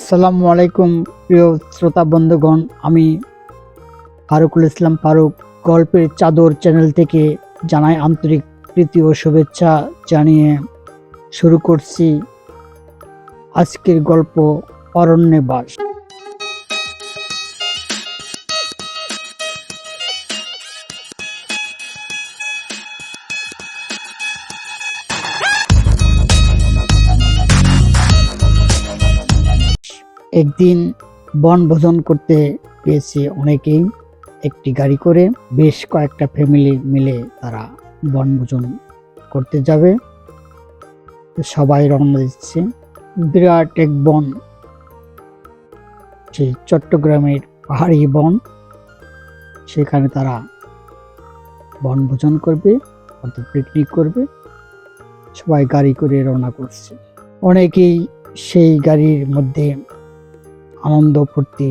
আসসালামু আলাইকুম প্রিয় শ্রোতা বন্ধুগণ, আমি ফারুকুল ইসলাম ফারুক গল্পের চাদর চ্যানেল থেকে জানাই আন্তরিক প্রীতি ও শুভেচ্ছা জানিয়ে শুরু করছি আজকের গল্প অরণ্যে বাস। একদিন বনভোজন করতে গিয়েছে অনেকেই, একটি গাড়ি করে বেশ কয়েকটা ফ্যামিলি মিলে তারা বনভোজন করতে যাবে। সবাই রওনা দিচ্ছে। বিরাট এক বন, সেই চট্টগ্রামের পাহাড়ি বন। সেখানে তারা বনভোজন করবে, অর্থাৎ পিকনিক করবে। সবাই গাড়ি করে রওনা করছে। অনেকেই সেই গাড়ির মধ্যে আনন্দ ফুর্তি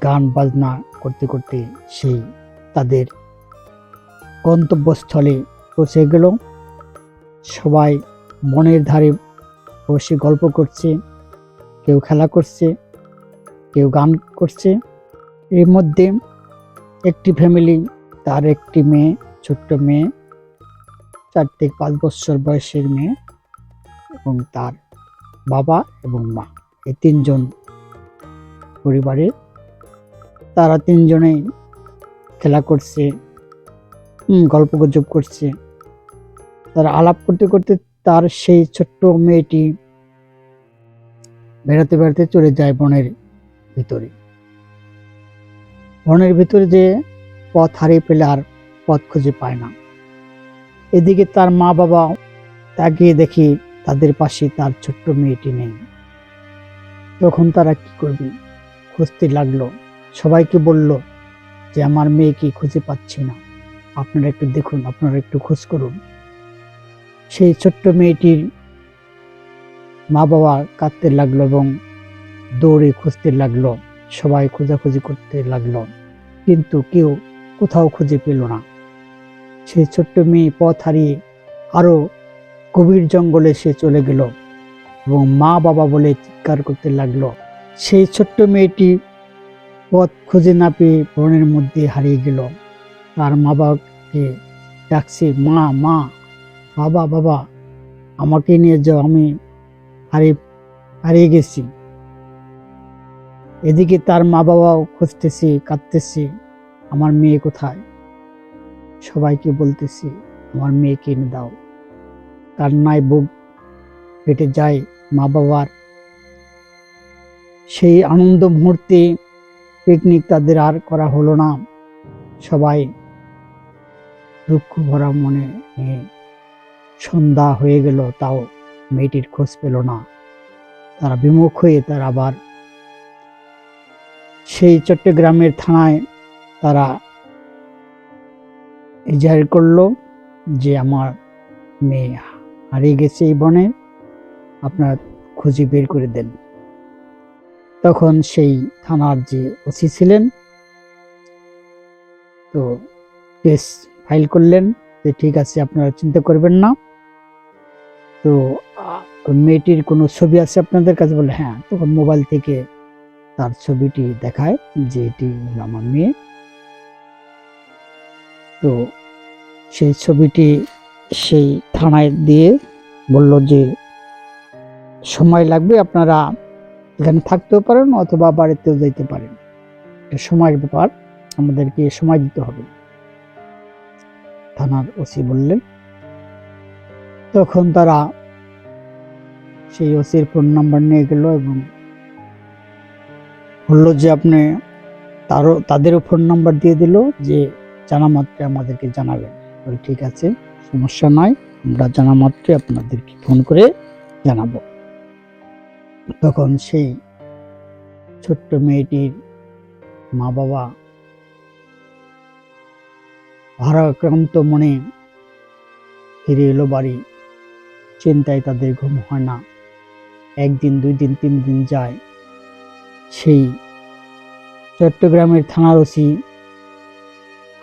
গান বাজনা করতে করতে সেই তাদের গন্তব্যস্থলে পৌঁছে গেল। সবাই বনের ধারে বসে গল্প করছে, কেউ খেলা করছে, কেউ গান করছে। এর মধ্যে একটি ফ্যামিলি, তার একটি মেয়ে, ছোট্ট মেয়ে, 4 থেকে 5 বছর বয়সের মেয়ে, এবং তার বাবা এবং মা, এই 3 জন পরিবারে। তারা 3 জনেই খেলা করছে, গল্প গুজব করছে। তারা আলাপ করতে করতে তার সেই ছোট্ট মেয়েটি বেড়াতে বেড়াতে চলে যায় বনের ভিতরে। বনের ভিতরে যে পথ হারিয়ে ফেলে, আর পথ খুঁজে পায় না। এদিকে তার মা বাবা তাকিয়ে দেখি তাদের পাশে তার ছোট্ট মেয়েটি নেই। তখন তারা কি করবে, খুঁজতে লাগলো। সবাইকে বলল যে আমার মেয়েকে খুঁজে পাচ্ছি না, আপনারা একটু দেখুন, আপনারা একটু খোঁজ করুন। সেই ছোট্ট মেয়েটির মা বাবা কাঁদতে লাগলো এবং দৌড়ে খুঁজতে লাগলো। সবাই খোঁজাখুঁজি করতে লাগলো, কিন্তু কেউ কোথাও খুঁজে পেল না। সেই ছোট্ট মেয়ে পথ হারিয়ে আরো গভীর জঙ্গলে সে চলে গেল এবং মা বাবা বলে চিৎকার করতে লাগলো। সেই ছোট্ট মেয়েটি পথ খুঁজে না পেয়ে বনের মধ্যে হারিয়ে গেল। তার মা বাবাকে ডাকছে, মা মা, বাবা বাবা, আমাকে নিয়ে যাও, আমি হারিয়ে গেছি। এদিকে তার মা বাবাও খুঁজতেছে, কাঁদতেছে, আমার মেয়ে কোথায়। সবাইকে বলতেছি আমার মেয়েকে এনে দাও। কান্নায় বুক ফেটে যায় মা বাবার। সেই আনন্দ মুহূর্তে পিকনিক তাদের আর করা হলো না। সবাই দুঃখ ভরা মনে নিয়ে সন্ধ্যা হয়ে গেল, তাও মেয়েটির খোঁজ পেল না। তারা বিমুখ হয়ে তারা আবার সেই চট্টগ্রামের থানায় তারা এজাহার করলো যে আমার মেয়ে হারিয়ে গেছে এই বনে, আপনারা খুঁজে বের করে দেন। তখন সেই থানার যে ওসি ছিলেন, তো কেস ফাইল করলেন যে ঠিক আছে, আপনারা চিন্তা করবেন না। তো মেয়েটির কোনো ছবি আছে আপনাদের কাছে? বলে হ্যাঁ। তখন মোবাইল থেকে তার ছবিটি দেখায় যে এটি আমার মেয়ে। তো সেই ছবিটি সেই থানায় দিয়ে বলল যে সময় লাগবে, আপনারা এখানে থাকতেও পারেন অথবা বাড়িতেও যেতে পারেন, সময়ের ব্যাপার, আমাদেরকে সময় দিতে হবে, থানার ওসি বললেন। তখন তারা সেই ওসির ফোন নাম্বার নিয়ে গেল এবং বললো যে আপনি তাদেরও ফোন নাম্বার দিয়ে দিল যে জানা মাত্রে আমাদেরকে জানাবেন। বলে ঠিক আছে, সমস্যা নয়, আমরা জানা মাত্রে আপনাদেরকে ফোন করে জানাবো। তখন সেই ছোট্ট মেয়েটির মা বাবা ভারাক্রান্ত মনে ফিরে এলো বাড়ি। চিন্তায় তাদের ঘুম হয় না। 1 দিন 2 দিন 3 দিন যায়। সেই চট্টগ্রামের থানার ওসি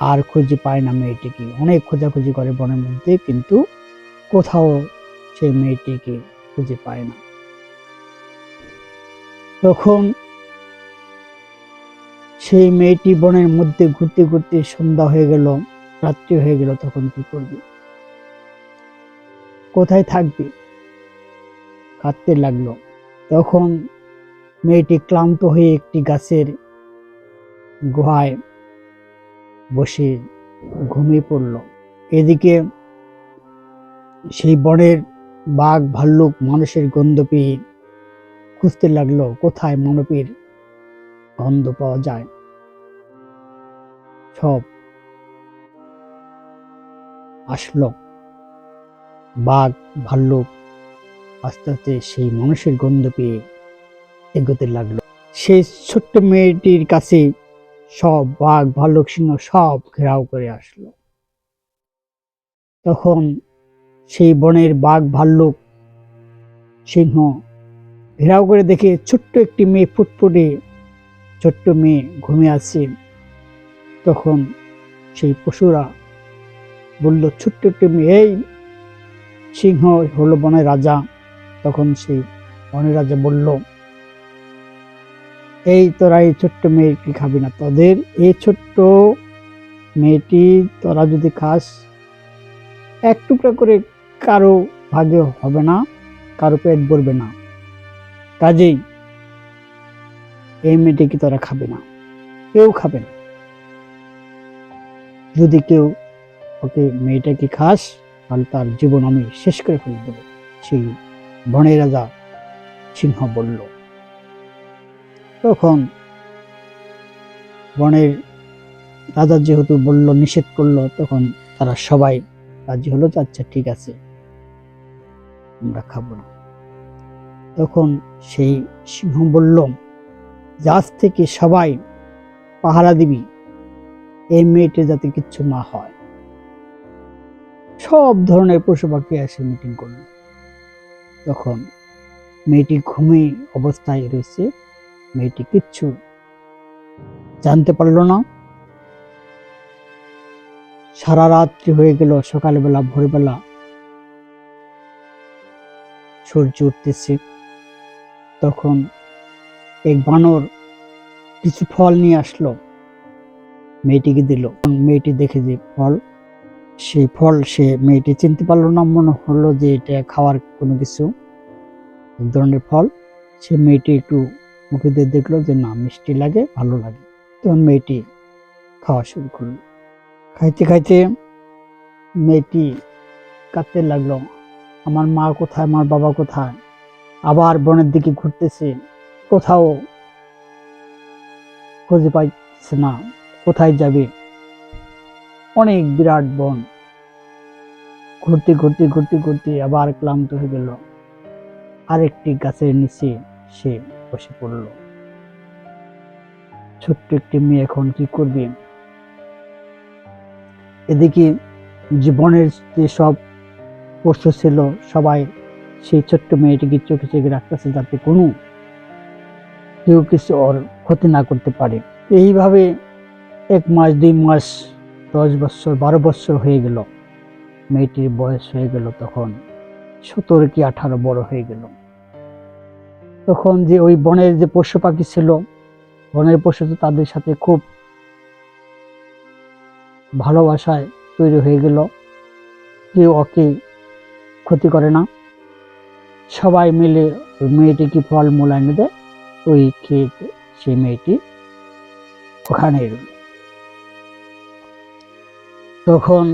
আর খুঁজে পায় না মেয়েটিকে। অনেক খোঁজাখুঁজি করে বনের মধ্যে, কিন্তু কোথাও সেই মেয়েটিকে খুঁজে পায় না। তখন সেই মেয়েটি বনের মধ্যে ঘুরতে ঘুরতে সন্ধ্যা হয়ে গেল, রাত্রি হয়ে গেল। তখন কি করবে, কোথায় থাকবে? কাঁদতে লাগলো। তখন মেয়েটি ক্লান্ত হয়ে একটি গাছের গুহায় বসে ঘুমিয়ে পড়ল। এদিকে সেই বনের বাঘ ভাল্লুক মানুষের গন্ধ পেয়ে খুঁজতে লাগলো কোথায় মানবের গন্ধ পাওয়া যায়। সব আসলো, বাঘ ভাল্লুক আস্তে আস্তে সেই মানুষের গন্ধ পেয়ে এগোতে লাগলো। সেই ছোট্ট মেয়েটির কাছে সব বাঘ ভাল্লুক সিংহ সব ঘেরাও করে আসলো। তখন সেই বনের বাঘ ভাল্লুক সিংহ ঘেরাও করে দেখে ছোট্ট একটি মেয়ে, ফুটফুটে ছোট্ট মেয়ে ঘুমিয়ে আছে। তখন সেই পশুরা বলল, ছোট্ট একটি মেয়ে, এই সিংহ হলো বনের রাজা। তখন সেই বনের রাজা বলল, এই তোরা এই ছোট্ট মেয়েটি খাবি না, তোদের এই ছোট্ট মেয়েটি তোরা যদি খাস, এক টুকরা করে কারো ভাগে হবে না, কারো পেট ভরবে না। কাজেই এই মেয়েটিকে তোরা খাবে না, কেউ খাবে না। যদি কেউ ওকে মেয়েটাকে খাস, তাহলে তার জীবন আমি শেষ করে ফেলে দেব। সেই বনের রাজা সিংহ বলল। তখন বনের রাজা যেহেতু বলল, নিষেধ করলো, তখন তারা সবাই রাজি হলো, আচ্ছা ঠিক আছে, আমরা খাবো না। তখন সেই সিংহ বলল, আজ থেকে সবাই পাহারা দিবি, এই মেয়েটির যাতে কিচ্ছু না হয়। সব ধরনের পশু পাখি এসে মিটিং করলো। তখন মেয়েটি ঘুমে অবস্থায় রয়েছে, মেয়েটি কিচ্ছু জানতে পারলো না। সারা রাত্রি হয়ে গেল, সকালবেলা ভোরবেলা সূর্য উঠতেছে। তখন এক বানর কিছু ফল নিয়ে আসলো, মেয়েটিকে দিল। মেয়েটি দেখে যে ফল, সেই ফল সে মেয়েটি চিনতে পারলো না, মনে হলো যে এটা খাওয়ার কোনো কিছু এক ধরনের ফল। সে মেয়েটি একটু মুখে দিয়ে দেখলো যে না, মিষ্টি লাগে, ভালো লাগে। তখন মেয়েটি খাওয়া শুরু করলো। খাইতে খাইতে মেয়েটি কাঁদতে লাগলো, আমার মা কোথায়, আমার বাবা কোথায়? আবার বনের দিকে ঘুরতেছে, কোথাও খুঁজে পাইছে না, কোথায় যাবে? অনেক বিরাট বন, ঘুরতে ঘুরতে ঘুরতে ঘুরতে আবার ক্লান্ত হয়ে গেল। আরেকটি গাছের নিচে সে বসে পড়ল। ছোট্ট একটি মেয়ে এখন কি করবে? এদিকে জীবনের যে সব পশু ছিল সবাই সেই ছোট্ট মেয়েটিকে চোখে চোখে রাখতেছে, যাতে কোনো কেউ কিছু ওর ক্ষতি না করতে পারে। এইভাবে 1 মাস 2 মাস 10 বছর 12 বছর হয়ে গেল। মেয়েটির বয়স হয়ে গেল তখন 17 কি 18 বড় হয়ে গেল। তখন যে ওই বনের যে পশু পাখি ছিল, বনের পশু তো তাদের সাথে খুব ভালোবাসায় তৈরি হয়ে গেল, কেউ ওকে ক্ষতি করে না। সবাই মিলে ওই মেয়েটিকে ফল মূল এনে দেয়, ওই খেয়ে সেই মেয়েটি ওখানে রইল। তখন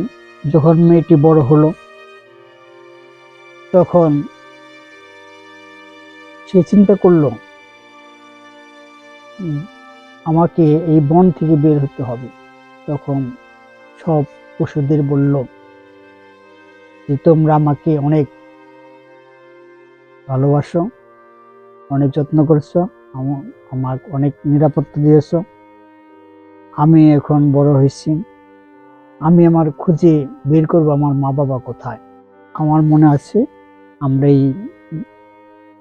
যখন মেয়েটি বড় হলো, তখন সে চিন্তা করলো, আমাকে এই বন থেকে বের হতে হবে। তখন সব পশুদের বলল যে তোমরা আমাকে অনেক ভালোবাসো, অনেক যত্ন করছো, আমার অনেক নিরাপত্তা দিয়েছো। আমি এখন বড় হয়েছি, আমি আমার খুঁজে বের করবো আমার মা বাবা কোথায়। আমার মনে আছে আমরা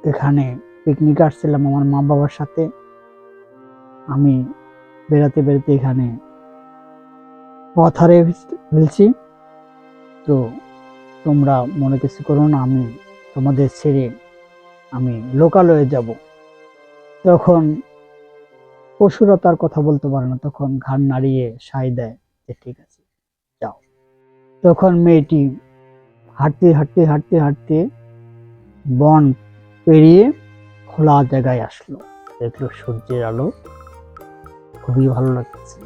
এখানে পিকনিক আসছিলাম আমার মা বাবার সাথে, আমি বেড়াতে বেড়াতে এখানে পথ হারিয়ে ফেলছি। তো তোমরা মনে কিছু করো না, আমি তোমাদের ছেড়ে আমি লোকালয়ে যাব। তখন পশুরা তার কথা বলতে পারে না, তখন ঘাড় নাড়িয়ে সায় দেয় যে ঠিক আছে যাও। তখন মেয়েটি হাঁটতে হাঁটতে হাঁটতে হাঁটতে বন পেরিয়ে খোলা জায়গায় আসলো, দেখলো সূর্যের আলো, খুবই ভালো লাগছে।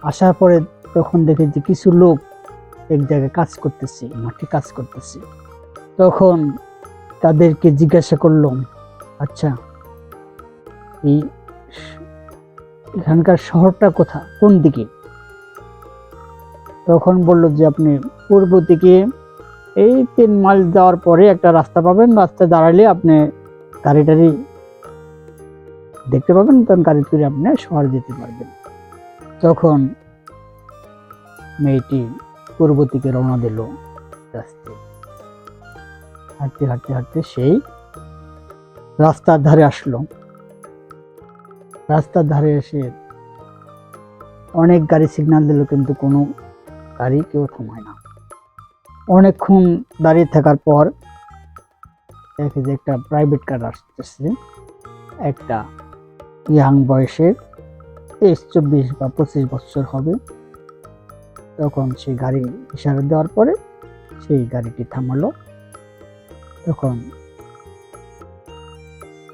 আসার পরে তখন দেখে যে কিছু লোক এক জায়গায় কাজ করতেছে, মাঠে কাজ করতেছে। তখন তাদেরকে জিজ্ঞাসা করলাম, আচ্ছা এই এখানকার শহরটা কোন দিকে? তখন বলল যে আপনি পূর্ব দিকে এই 3 মাইল যাওয়ার পরে একটা রাস্তা পাবেন, রাস্তায় দাঁড়ালে আপনি গাড়ি টাড়ি দেখতে পাবেন, তখন গাড়ি করে আপনি শহরে যেতে পারবেন। তখন মেয়েটি পূর্ব দিকে রওনা দিল। রাস্তায় হাঁটতে হাঁটতে হাঁটতে সেই রাস্তার ধারে আসলো। রাস্তার ধারে এসে অনেক গাড়ি সিগন্যাল দিল, কিন্তু কোনো গাড়ি কেউ থামায় না। অনেকক্ষণ দাঁড়িয়ে থাকার পর দেখে যে একটা প্রাইভেট কার আসতেছে, একটা ইয়াং বয়সের 23-24 বা 25 বছর হবে। তখন সেই গাড়ি ইশারা দেওয়ার পরে সেই গাড়িটি থামালো। তখন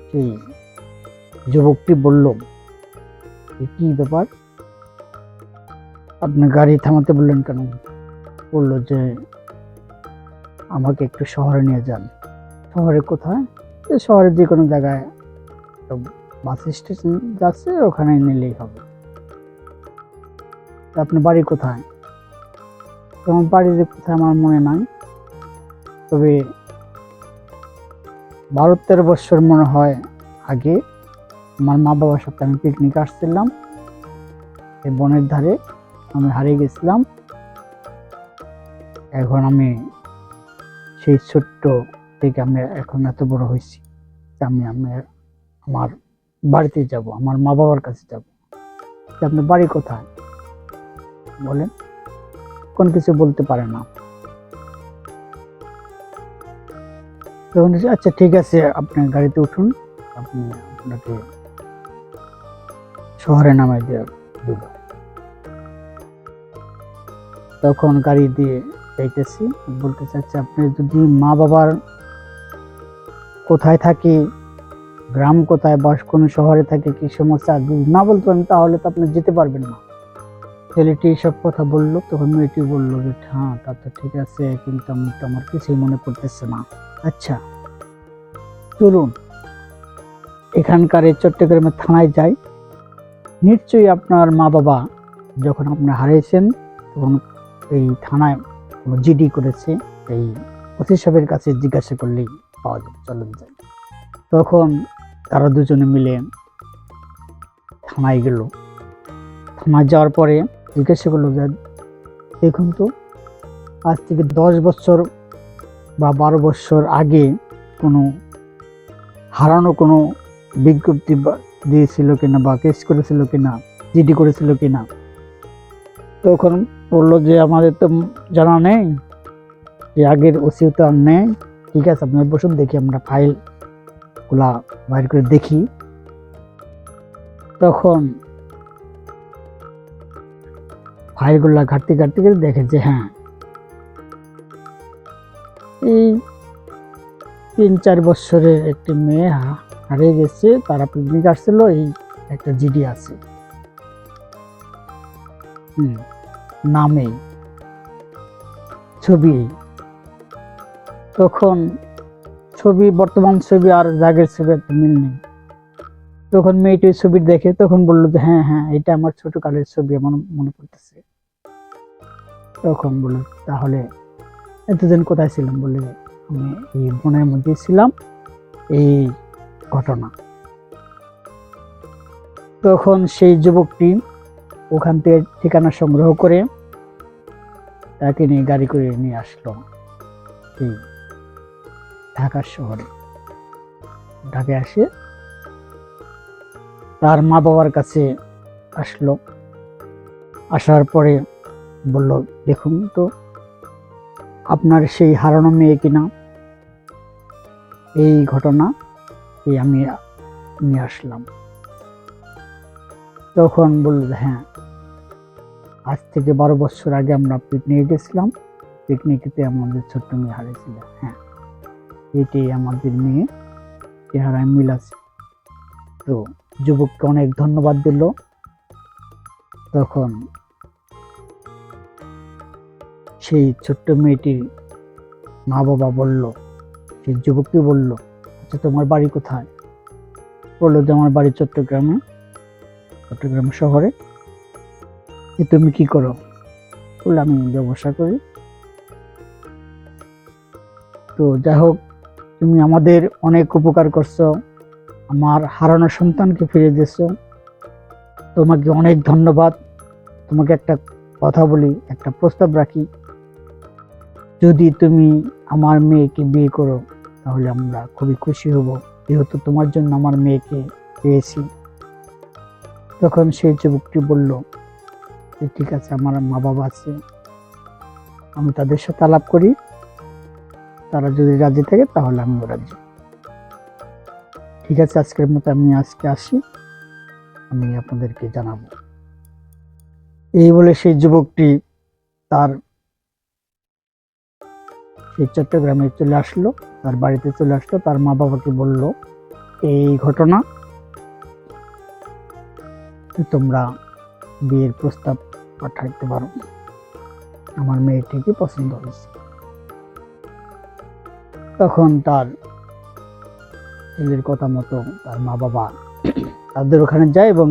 সেই যুবকটি বলল, কি ব্যাপার, আপনি গাড়ি থামাতে বললেন কেন? বললো যে আমাকে একটু শহরে নিয়ে যান। শহরে কোথায়? শহরে যে কোনো জায়গায় বাস স্টেশন যাচ্ছে, ওখানে নিলেই হবে। আপনার বাড়ি কোথায়? তোমার বাড়ি যে কোথায় আমার মনে নাই, তবে 12-13 বছর মনে হয় আগে আমার মা বাবার সাথে আমি পিকনিক আসছিলাম এই বনের ধারে, আমি হারিয়ে গেছিলাম। এখন আমি সেই ছোট্ট থেকে আমি এখন এত বড় হয়েছি, আমি আমার বাড়িতে যাব, আমার মা বাবার কাছে যাব। আপনার বাড়ি কোথায় বলেন? কোন কিছু বলতে পারে না। তখন আচ্ছা ঠিক আছে, আপনি গাড়িতে উঠুন, আপনাকে শহরে নামাই দেব। তখন গাড়ি দিয়ে যাইতেছি, বলতে চাচ্ছি আপনি যদি মা বাবার কোথায় থাকে, গ্রাম কোথায় বা কোন শহরে থাকে, কি সমস্যা যদি না বলতে পারেন তাহলে তো আপনি যেতে পারবেন না। ছেলেটি সব কথা বললো। তখন মেয়েটি বললো যে হ্যাঁ তা তো ঠিক আছে, কিন্তু আমার কিছুই মনে পড়তেছে না। আচ্ছা চলুন এখানকার এই চট্টগ্রামের থানায় যাই, নিশ্চয়ই আপনার মা বাবা যখন আপনি হারিয়েছেন তখন এই থানায় কোনো জিডি করেছে, এই ওসি সাহেবের কাছে জিজ্ঞাসা করলেই পাওয়া যাবে, চলুন যাই। তখন তারা দুজনে মিলে থানায় গেল। থানায় যাওয়ার পরে জিজ্ঞাসা করলো যে দেখুন তো, আজ থেকে 10 বছর বা 12 বছর আগে কোনো হারানো কোনো বিজ্ঞপ্তি দিয়েছিল কিনা বা কেস করেছিল কিনা, জিডি করেছিল কিনা। তখন বললো যে আমাদের তো জানা নেই, যে আগের ওসিও তো আর নেই। ঠিক আছে আপনার বসুন, দেখি আমরা ফাইল গুলা বাইর করে দেখি। তখন ফাইলগুলা ঘাটতে ঘাটতে গেলে দেখে যে হ্যাঁ এই 3-4 বছরের একটি মেয়ে হারিয়ে গেছে, তারা পিকনিক আসছিল, এই একটা জিডি আছে নামে, ছবি। তখন ছবি, বর্তমান ছবি আর জাগের ছবি একটা মিল নেই। তখন মেয়েটির ছবি দেখে তখন বললো যে হ্যাঁ হ্যাঁ এটা আমার ছোট কালের ছবি, আমার মনে পড়তেছে। তখন বললো তাহলে এতদিন কোথায় ছিলাম? বলে আমি এই বনের মধ্যে ছিলাম, এই ঘটনা। তখন সেই যুবকটি ওখান থেকে ঠিকানা সংগ্রহ করে তাকে নিয়ে গাড়ি করে নিয়ে আসলো এই ঢাকা শহরে। ঢাকায় আসে তার মা বাবার কাছে আসলো। আসার পরে বলল দেখুন তো আপনার সেই হারানো মেয়ে কিনা, এই ঘটনা এই আমি নিয়ে আসলাম। তখন বলল, হ্যাঁ, আজ থেকে 12 বছর আগে আমরা পিকনিকে গেছিলাম, পিকনিকেতে আমাদের ছোট্ট মেয়ে হারিয়েছিল। হ্যাঁ, এটাই আমাদের মেয়ে, চেহারায় মিল আছে। তো যুবককে অনেক ধন্যবাদ দিল। তখন সেই ছোট্ট মেয়েটির মা বাবা বলল, সেই যুবককে বলল, আচ্ছা তোমার বাড়ি কোথায়? বললো যে আমার বাড়ি চট্টগ্রাম শহরে। তুমি কি করো? বললো আমি ব্যবসা করি। তো যাই হোক, তুমি আমাদের অনেক উপকার করছো, আমার হারানো সন্তানকে ফিরে দিয়েছো, তোমাকে অনেক ধন্যবাদ। তোমাকে একটা কথা বলি, একটা প্রস্তাব রাখি, যদি তুমি আমার মেয়েকে বিয়ে করো তাহলে আমরা খুবই খুশি হব, যেহেতু তোমার জন্য আমার মেয়েকে পেয়েছি। তখন সেই যুবকটি বলল যে ঠিক আছে, আমার মা বাবা আছে, আমি তাদের সাথে আলাপ করি, তারা যদি রাজি থাকে তাহলে আমিও রাজি। ঠিক আছে, আজকের মতো আমি আজকে আসি, আমি আপনাদেরকে জানাবো। এই বলে সেই যুবকটি তার সেই চট্টগ্রামে চলে আসলো, তার বাড়িতে চলে আসলো, তার মা বাবাকে বলল এই ঘটনা, তোমরা বিয়ের প্রস্তাব পাঠাইতে পারো, আমার মেয়েটিকে পছন্দ হয়েছে। তখন তার ছেলের কথা মতো তার মা বাবা তাদের ওখানে যায় এবং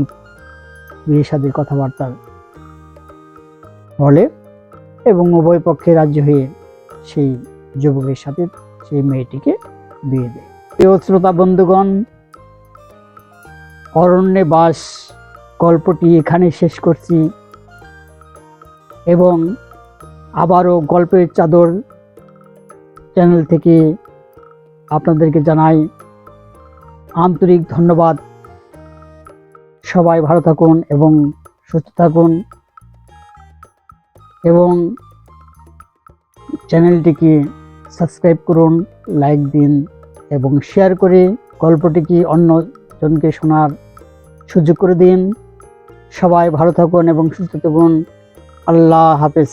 বিয়ে শাদীর কথাবার্তা বলে এবং উভয় পক্ষে রাজি হয়ে সেই যুবকের সাথে সেই মেয়েটিকে বিয়ে দেয়। প্রিয় শ্রোতা বন্ধুগণ, অরণ্যে বাস গল্পটি এখানে শেষ করছি এবং আবারও গল্পের চাদর চ্যানেল থেকে আপনাদেরকে জানাই আন্তরিক ধন্যবাদ। সবাই ভালো থাকুন এবং সুস্থ থাকুন এবং চ্যানেলটিকে সাবস্ক্রাইব করুন, লাইক দিন এবং শেয়ার করে গল্পটিকে অন্যজনকে শোনার সুযোগ করে দিন। সবাই ভালো থাকুন এবং সুস্থ থাকুন। আল্লাহ হাফেজ।